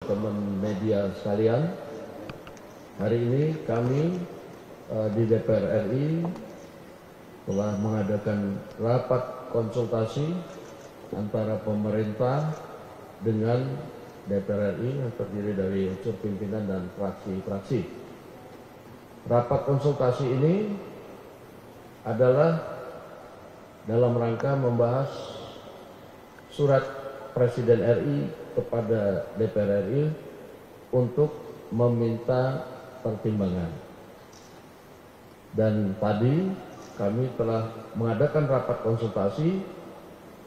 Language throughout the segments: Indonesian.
teman-teman media sekalian. Hari ini kami di DPR RI telah mengadakan rapat konsultasi antara pemerintah dengan DPR RI yang terdiri dari unsur pimpinan dan fraksi-fraksi. Rapat konsultasi ini adalah dalam rangka membahas surat Presiden RI kepada DPR RI untuk meminta pertimbangan. Dan tadi kami telah mengadakan rapat konsultasi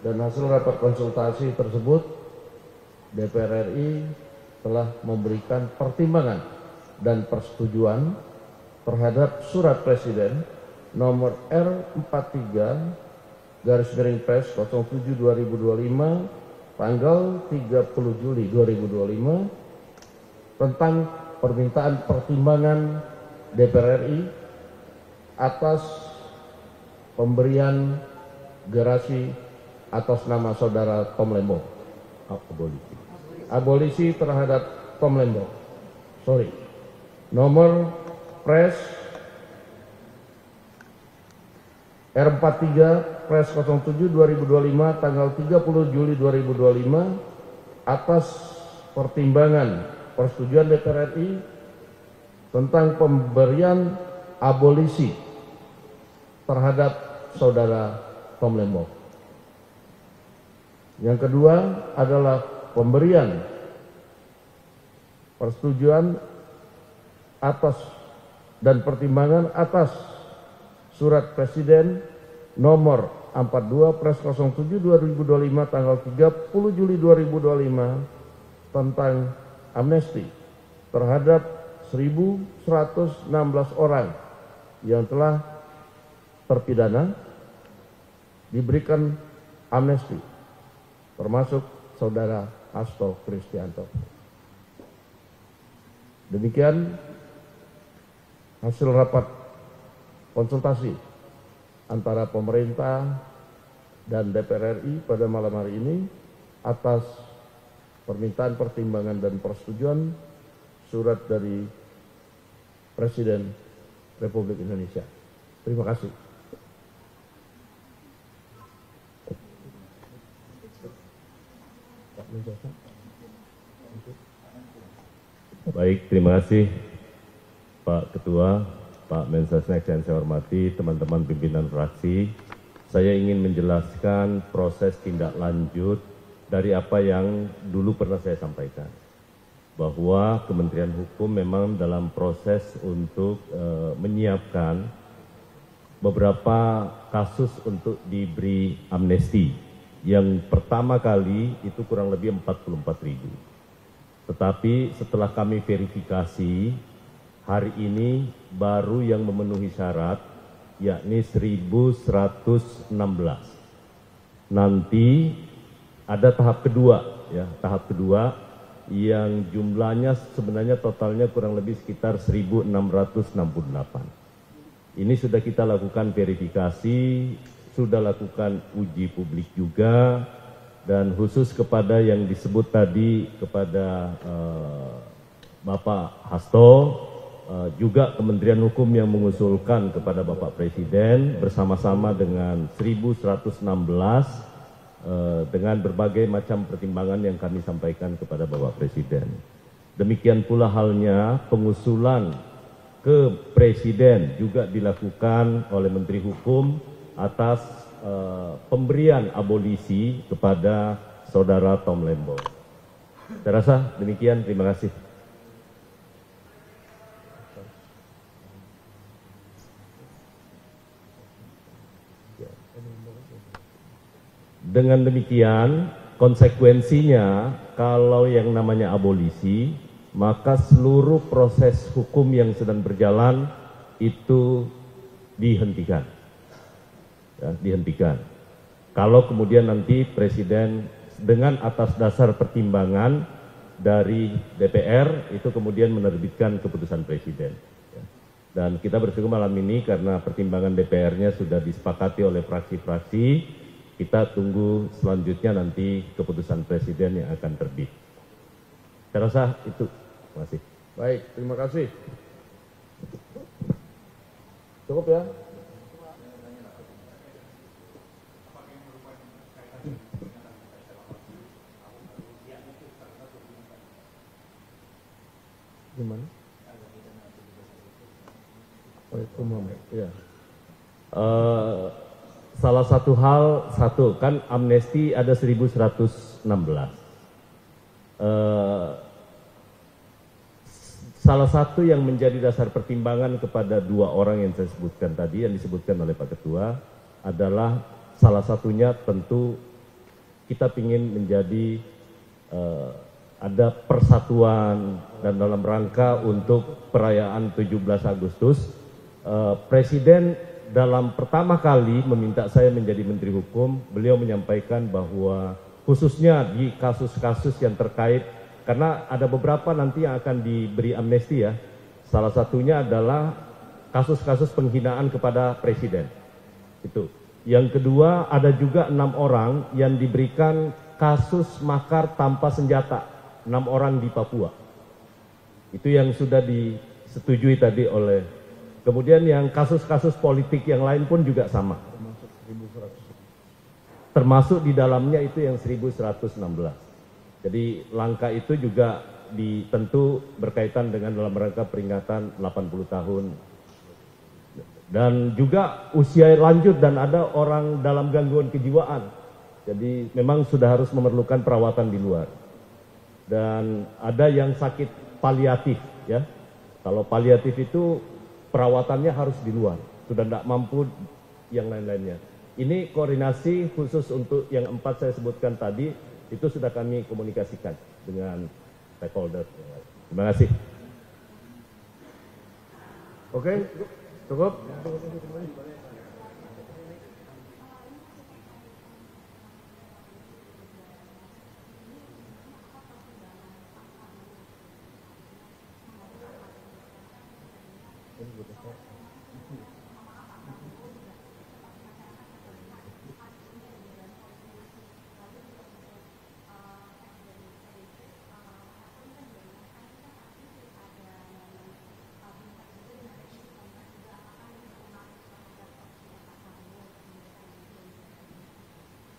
dan hasil rapat konsultasi tersebut DPR RI telah memberikan pertimbangan dan persetujuan terhadap surat Presiden nomor R43/Pres 07/2025 tanggal 30 Juli 2025 tentang permintaan pertimbangan DPR RI atas pemberian gerasi atas nama saudara Tom Lembong, abolisi terhadap Tom Lembong, nomor Pres R43 Pres 07/2025 tanggal 30 Juli 2025 atas pertimbangan persetujuan DPR RI tentang pemberian abolisi terhadap saudara Tom Lembong. Yang kedua adalah pemberian persetujuan atas dan pertimbangan atas surat Presiden nomor 42 Pres 07/2025 tanggal 30 Juli 2025 tentang amnesti terhadap 1.116 orang yang telah terpidana diberikan amnesti, termasuk saudara Hasto Kristianto. Demikian hasil rapat konsultasi antara pemerintah dan DPR RI pada malam hari ini atas permintaan pertimbangan dan persetujuan surat dari Presiden Republik Indonesia. Terima kasih. Baik, terima kasih Pak Ketua, Pak Mensesnek yang saya hormati, teman-teman pimpinan fraksi. Saya ingin menjelaskan proses tindak lanjut dari apa yang dulu pernah saya sampaikan. Bahwa Kementerian Hukum memang dalam proses untuk menyiapkan beberapa kasus untuk diberi amnesti. Yang pertama kali itu kurang lebih 44.000. Tetapi setelah kami verifikasi, hari ini baru yang memenuhi syarat, yakni 1.116. Nanti ada tahap kedua, ya, tahap kedua yang jumlahnya sebenarnya totalnya kurang lebih sekitar 1.668. Ini sudah kita lakukan verifikasi, sudah lakukan uji publik juga, dan khusus kepada yang disebut tadi kepada Bapak Hasto, juga Kementerian Hukum yang mengusulkan kepada Bapak Presiden bersama-sama dengan 1.116 dengan berbagai macam pertimbangan yang kami sampaikan kepada Bapak Presiden. Demikian pula halnya pengusulan ke Presiden juga dilakukan oleh Menteri Hukum atas pemberian abolisi kepada saudara Tom Lembong. Saya rasa demikian, terima kasih. Dengan demikian, konsekuensinya kalau yang namanya abolisi, maka seluruh proses hukum yang sedang berjalan itu dihentikan. Ya, dihentikan. Kalau kemudian nanti Presiden dengan atas dasar pertimbangan dari DPR itu kemudian menerbitkan keputusan Presiden. Ya. Dan kita bersyukur malam ini karena pertimbangan DPR-nya sudah disepakati oleh fraksi-fraksi. Kita tunggu selanjutnya nanti keputusan Presiden yang akan terbit. Saya rasa itu. Terima kasih. Baik, terima kasih. Cukup ya? Gimana? Oh, itu ya. Salah satu hal, kan amnesti ada 1116. Salah satu yang menjadi dasar pertimbangan kepada dua orang yang saya sebutkan tadi, yang disebutkan oleh Pak Ketua, adalah salah satunya tentu kita ingin menjadi ada persatuan, dan dalam rangka untuk perayaan 17 Agustus, Presiden dalam pertama kali meminta saya menjadi Menteri Hukum, beliau menyampaikan bahwa khususnya di kasus-kasus yang terkait, karena ada beberapa nanti yang akan diberi amnesti ya. Salah satunya adalah kasus-kasus penghinaan kepada Presiden. Itu. Yang kedua, ada juga 6 orang yang diberikan kasus makar tanpa senjata. 6 orang di Papua. Itu yang sudah disetujui tadi oleh. Kemudian yang kasus-kasus politik yang lain pun juga sama. Termasuk di dalamnya itu yang 1116. Jadi langkah itu juga tentu berkaitan dengan dalam rangka peringatan 80 tahun. Dan juga usia lanjut dan ada orang dalam gangguan kejiwaan. Jadi memang sudah harus memerlukan perawatan di luar. Dan ada yang sakit paliatif ya. Kalau paliatif itu perawatannya harus di luar. Sudah tidak mampu yang lain-lainnya. Ini koordinasi khusus untuk yang 4 saya sebutkan tadi. Itu sudah kami komunikasikan dengan stakeholder. Terima kasih. Oke, cukup.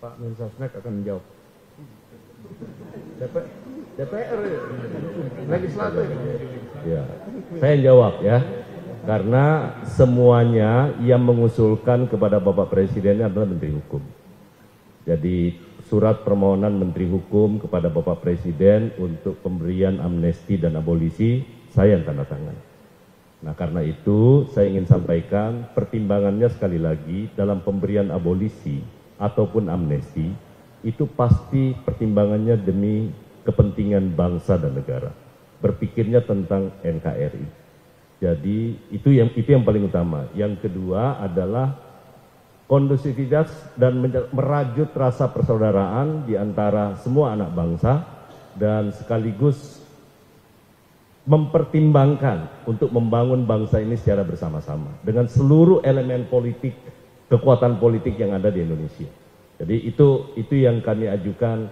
Pak Mensesnek akan menjawab. DPR ya, legislatif. Ya, saya jawab ya, karena semuanya yang mengusulkan kepada Bapak Presiden adalah Menteri Hukum. Jadi surat permohonan Menteri Hukum kepada Bapak Presiden untuk pemberian amnesti dan abolisi, saya yang tanda tangan. Nah karena itu saya ingin sampaikan pertimbangannya sekali lagi dalam pemberian abolisi ataupun amnesti, itu pasti pertimbangannya demi kepentingan bangsa dan negara. Berpikirnya tentang NKRI. Jadi itu yang paling utama. Yang kedua adalah kondusivitas dan merajut rasa persaudaraan di antara semua anak bangsa, dan sekaligus mempertimbangkan untuk membangun bangsa ini secara bersama-sama dengan seluruh elemen politik, kekuatan politik yang ada di Indonesia. Jadi itu yang kami ajukan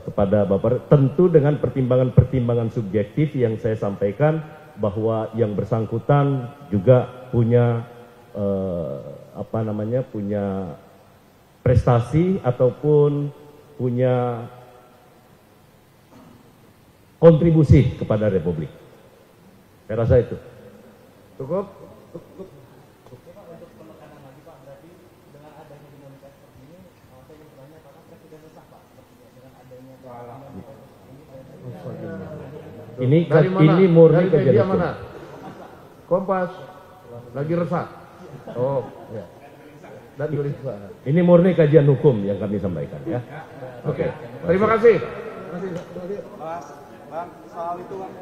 kepada Bapak, tentu dengan pertimbangan-pertimbangan subjektif yang saya sampaikan, bahwa yang bersangkutan juga punya punya prestasi ataupun punya kontribusi kepada Republik. Saya rasa itu. Cukup. Ini murni kajian mana? Kompas. Lagi resah. Oh, ya. Dan gelisah. Ini murni kajian hukum yang kami sampaikan ya. Oke. Terima kasih. Bang, soal itu Bang,